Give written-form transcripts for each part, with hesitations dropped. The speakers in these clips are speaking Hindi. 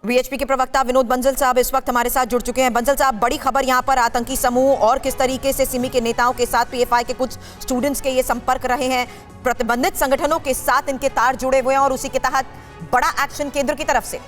वीएचपी के प्रवक्ता विनोद बंसल साहब इस वक्त हमारे साथ जुड़ चुके हैं। बंसल साहब, बड़ी खबर यहाँ पर आतंकी समूह और किस तरीके से सिमी के नेताओं के साथ पीएफआई के कुछ स्टूडेंट्स के ये संपर्क रहे हैं, प्रतिबंधित संगठनों के साथ इनके तार जुड़े हुए हैं और उसी के तहत बड़ा एक्शन केंद्र की तरफ से।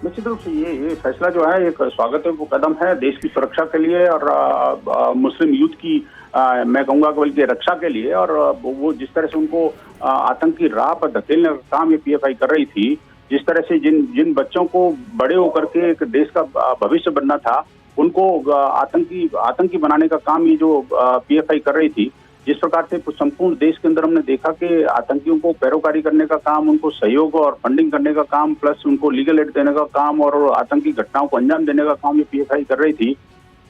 निश्चित रूप से ये फैसला जो है एक स्वागत कदम है देश की सुरक्षा के लिए और मुस्लिम यूथ की मैं कहूंगा बल्कि रक्षा के लिए। और वो जिस तरह से उनको आतंकी राह पर धकेलने का काम ये पीएफआई कर रही थी, जिस तरह से जिन बच्चों को बड़े होकर के एक देश का भविष्य बनना था, उनको आतंकी बनाने का काम ये जो पीएफआई कर रही थी, जिस प्रकार से संपूर्ण देश के अंदर हमने देखा कि आतंकियों को पैरोकारी करने का काम, उनको सहयोग और फंडिंग करने का काम, प्लस उनको लीगल एड देने का काम और आतंकी घटनाओं को अंजाम देने का काम ये पीएफआई कर रही थी।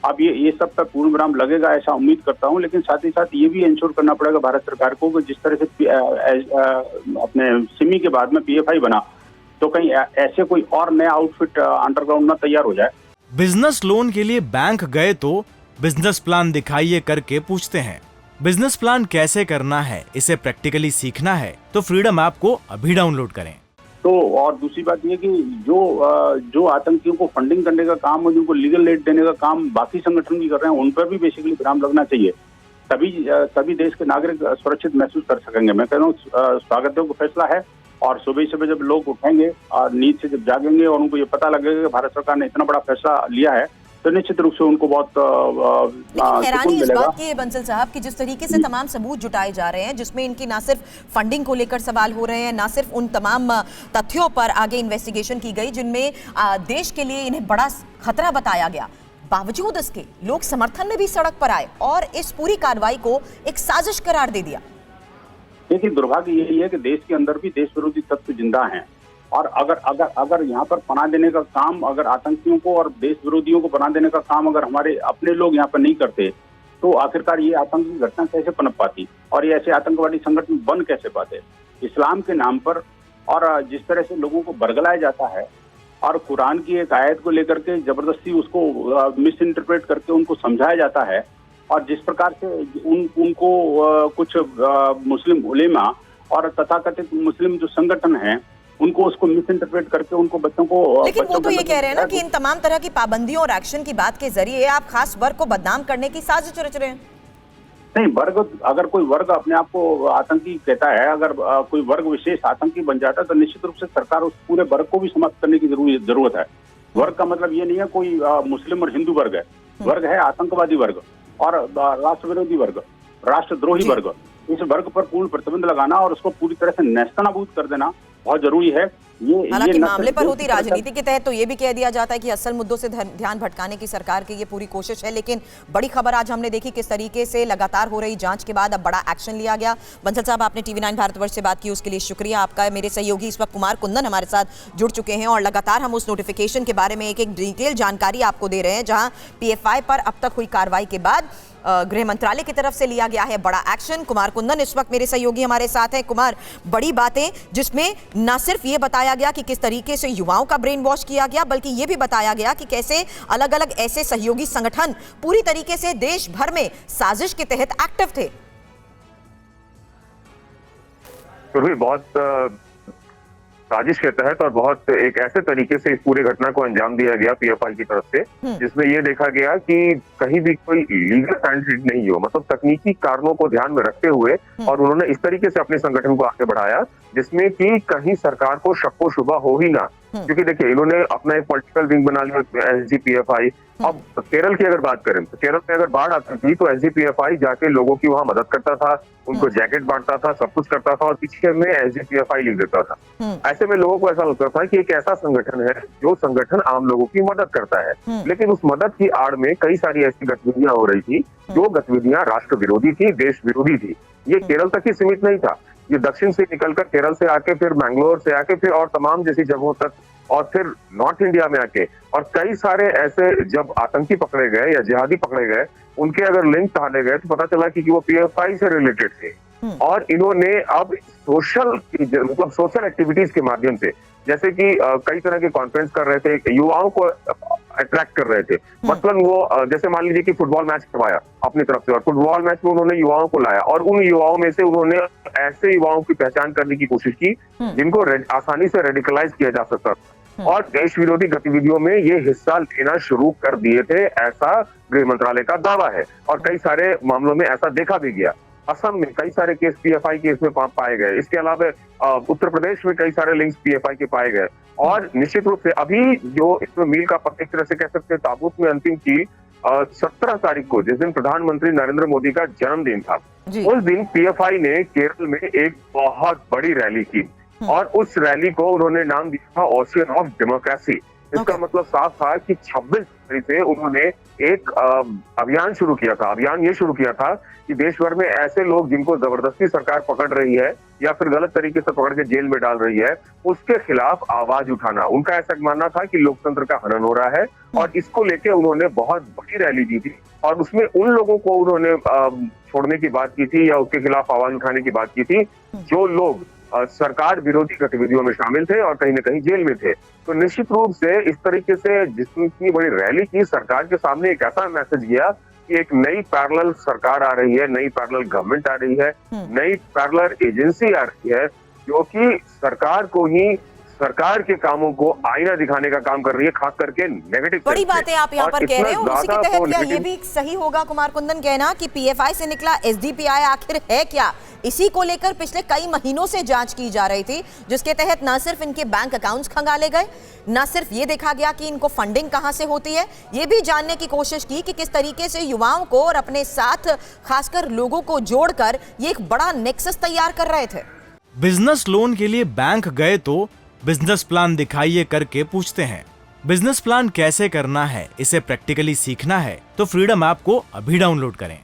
अब ये सब पर पूर्ण विराम लगेगा ऐसा उम्मीद करता हूं, लेकिन साथ ही साथ ये भी इंश्योर करना पड़ेगा भारत सरकार को कि जिस तरह से अपने सिमी के बाद में पीएफआई बना, तो कहीं ऐसे कोई और नया आउटफिट अंडरग्राउंड में तैयार हो जाए। बिजनेस लोन के लिए बैंक गए तो बिजनेस प्लान दिखाइए करके पूछते हैं। बिजनेस प्लान कैसे करना है, इसे प्रैक्टिकली सीखना है तो फ्रीडम ऐप को अभी डाउनलोड करें। तो और दूसरी बात ये कि जो आतंकियों को फंडिंग करने का काम और जिनको लीगल एड देने का काम बाकी संगठन भी कर रहे हैं, उन पर भी बेसिकली विराम लगना चाहिए। तभी देश के नागरिक सुरक्षित महसूस कर सकेंगे। मैं कह रहा हूँ स्वागत योग्य फैसला है और सुबह सुबह जब लोग उठेंगे और नींद से जब जागेंगे और उनको ये पता लगेगा कि भारत सरकार ने इतना बड़ा फैसला लिया है, तो निश्चित रूप से उनको बहुत हैरानी इस बात की है बंसल साहब कि जिस तरीके से तमाम सबूत जुटाए जा रहे हैं, जिसमें इनकी ना सिर्फ फंडिंग को लेकर सवाल हो रहे हैं, ना सिर्फ उन तमाम तथ्यों पर आगे इन्वेस्टिगेशन की गई जिनमें देश के लिए इन्हें बड़ा खतरा बताया गया, बावजूद इसके लोग समर्थन में भी सड़क पर आए और इस पूरी कार्रवाई को एक साजिश करार दे दिया। देखिए, दुर्भाग्य यही है कि देश के अंदर भी देश विरोधी तत्व जिंदा हैं और अगर यहाँ पर पनाह देने का काम, अगर आतंकियों को और देश विरोधियों को पनाह देने का काम अगर हमारे अपने लोग यहाँ पर नहीं करते, तो आखिरकार ये आतंकी घटना कैसे पनप पाती और ये ऐसे आतंकवादी संगठन बन कैसे पाते इस्लाम के नाम पर। और जिस तरह से लोगों को बरगलाया जाता है और कुरान की एक आयत को लेकर के जबरदस्ती उसको मिस इंटरप्रेट करके उनको समझाया जाता है और जिस प्रकार से उनको कुछ मुस्लिम उलेमा और तथाकथित मुस्लिम जो संगठन हैं, उनको उसको मिस इंटरप्रेट करके उनको बच्चों को। लेकिन वो तो ये कह रहे हैं ना कि इन तमाम तरह की पाबंदियों और एक्शन की बात के जरिए आप खास वर्ग को बदनाम करने की साजिश रच रहे हैं। नहीं, वर्ग, अगर कोई वर्ग अपने आप को आतंकी कहता है, अगर कोई वर्ग विशेष आतंकी बन जाता है, तो निश्चित रूप से सरकार उस पूरे वर्ग को भी समाप्त करने की जरूरत है। वर्ग का मतलब ये नहीं है कोई मुस्लिम और हिंदू वर्ग है। वर्ग है आतंकवादी वर्ग और राष्ट्र विरोधी वर्ग, राष्ट्रद्रोही वर्ग। इस वर्ग पर पूर्ण प्रतिबंध लगाना और उसको पूरी तरह से नेस्तनाबूद कर देना बहुत जरूरी है। हालांकि मामले पर होती राजनीति के तहत तो ये भी कह दिया जाता है कि असल मुद्दों से ध्यान भटकाने की सरकार की ये पूरी कोशिश है, लेकिन बड़ी खबर आज हमने देखी किस तरीके से लगातार हो रही जांच के बाद अब बड़ा एक्शन लिया गया। बंसल साहब, आपने टीवी9 भारतवर्ष से बात की, उसके लिए शुक्रिया आपका। मेरे सहयोगी इस वक्त कुमार कुंदन हमारे साथ जुड़ चुके हैं और लगातार हम उस नोटिफिकेशन के बारे में एक डिटेल जानकारी आपको दे रहे हैं, जहां पीएफआई पर अब तक हुई कार्रवाई के बाद गृह मंत्रालय की तरफ से लिया गया है बड़ा एक्शन। कुमार कुंदन इस वक्त मेरे सहयोगी हमारे साथ हैं। कुमार, बड़ी बातें जिसमें न सिर्फ ये बताया गया कि किस तरीके से युवाओं का ब्रेन वॉश किया गया, बल्कि ये भी बताया गया कि कैसे अलग अलग ऐसे सहयोगी संगठन पूरी तरीके से देश भर में साजिश के तहत एक्टिव थे। बहुत साजिश के तहत और बहुत एक ऐसे तरीके से इस पूरे घटना को अंजाम दिया गया पीएफआई की तरफ से, जिसमें यह देखा गया कि कहीं भी कोई लीगल कैंडिडेट नहीं हो, मतलब तकनीकी कारणों को ध्यान में रखते हुए, और उन्होंने इस तरीके से अपने संगठन को आगे बढ़ाया जिसमें कि कहीं सरकार को शक व शुबा हो ही ना। क्योंकि देखिए, इन्होंने अपना एक पॉलिटिकल विंग बना लिया एसडीपीएफआई। अब केरल की अगर बात करें तो केरल में अगर बाढ़ आती थी तो एसडीपीएफआई जाके लोगों की वहां मदद करता था, उनको जैकेट बांटता था, सब कुछ करता था और पीछे में एसडीपीएफआई लिख देता था। ऐसे में लोगों को ऐसा लगता था कि एक ऐसा संगठन है जो संगठन आम लोगों की मदद करता है, लेकिन उस मदद की आड़ में कई सारी ऐसी गतिविधियां हो रही थी जो गतिविधियां राष्ट्र विरोधी थी, देश विरोधी थी। ये केरल तक ही सीमित नहीं था, ये दक्षिण से निकलकर केरल से आके फिर बैंगलोर से आके फिर और तमाम जैसी जगहों तक और फिर नॉर्थ इंडिया में आके, और कई सारे ऐसे जब आतंकी पकड़े गए या जिहादी पकड़े गए, उनके अगर लिंक ताने गए तो पता चला कि वो पीएफआई से रिलेटेड थे। और इन्होंने अब सोशल एक्टिविटीज के माध्यम से, जैसे कि कई तरह के कॉन्फ्रेंस कर रहे थे, युवाओं को अट्रैक्ट कर रहे थे। मतलब वो जैसे मान लीजिए कि फुटबॉल मैच करवाया अपनी तरफ से और फुटबॉल मैच में उन्होंने युवाओं को लाया और उन युवाओं में से उन्होंने ऐसे युवाओं की पहचान करने की कोशिश की जिनको आसानी से रेडिकलाइज किया जा सकता था। और देश विरोधी गतिविधियों में ये हिस्सा लेना शुरू कर दिए थे, ऐसा गृह मंत्रालय का दावा है। और कई सारे मामलों में ऐसा देखा भी गया। असम में कई सारे केस पीएफआई के इसमें पाए गए। इसके अलावा उत्तर प्रदेश में कई सारे लिंक्स पीएफआई के पाए गए। और निश्चित रूप से अभी जो इसमें मील का पत्थर, एक तरह से कह सकते हैं ताबूत में अंतिम कील 17 तारीख को, जिस दिन प्रधानमंत्री नरेंद्र मोदी का जन्मदिन था, उस दिन पीएफआई ने केरल में एक बहुत बड़ी रैली की और उस रैली को उन्होंने नाम दिया था ओशियन ऑफ डेमोक्रेसी। इसका मतलब साफ था कि 26 जनवरी से उन्होंने एक अभियान शुरू किया था। अभियान ये शुरू किया था कि देश भर में ऐसे लोग जिनको जबरदस्ती सरकार पकड़ रही है या फिर गलत तरीके से पकड़ के जेल में डाल रही है, उसके खिलाफ आवाज उठाना। उनका ऐसा मानना था कि लोकतंत्र का हनन हो रहा है और इसको लेके उन्होंने बहुत बड़ी रैली दी थी और उसमें उन लोगों को उन्होंने छोड़ने की बात की थी या उसके खिलाफ आवाज उठाने की बात की थी जो लोग सरकार विरोधी गतिविधियों में शामिल थे और कहीं न कहीं जेल में थे। तो निश्चित रूप से इस तरीके से जिसने इतनी बड़ी रैली की, सरकार के सामने एक ऐसा मैसेज गया कि एक नई पैरेलल सरकार आ रही है, नई पैरेलल गवर्नमेंट आ रही है, नई पैरेलल एजेंसी आ रही है जो कि सरकार को ही, सरकार के कामों को आईना दिखाने का काम कर रही है, खास करके नेगेटिव। बड़ी बातें आप यहाँ पर कह रहे हो। उसी के तहत क्या ये भी सही होगा कुमार कुंदन कहना कि पीएफआई से निकला एसडीपीआई आखिर है क्या? इसी को लेकर पिछले कई महीनों से जांच की जा रही थी, जिसके तहत न सिर्फ इनके बैंक अकाउंट्स खंगाले गए, न सिर्फ ये देखा गया कि इनको फंडिंग कहां से होती है, ये भी जानने की कोशिश की कि किस तरीके से युवाओं को और अपने साथ खासकर लोगों को जोड़कर ये एक बड़ा नेक्सस तैयार कर रहे थे। बिजनेस लोन के लिए बैंक गए तो बिजनेस प्लान दिखाइए करके पूछते हैं। बिजनेस प्लान कैसे करना है, इसे प्रैक्टिकली सीखना है तो फ्रीडम ऐप को अभी डाउनलोड करें।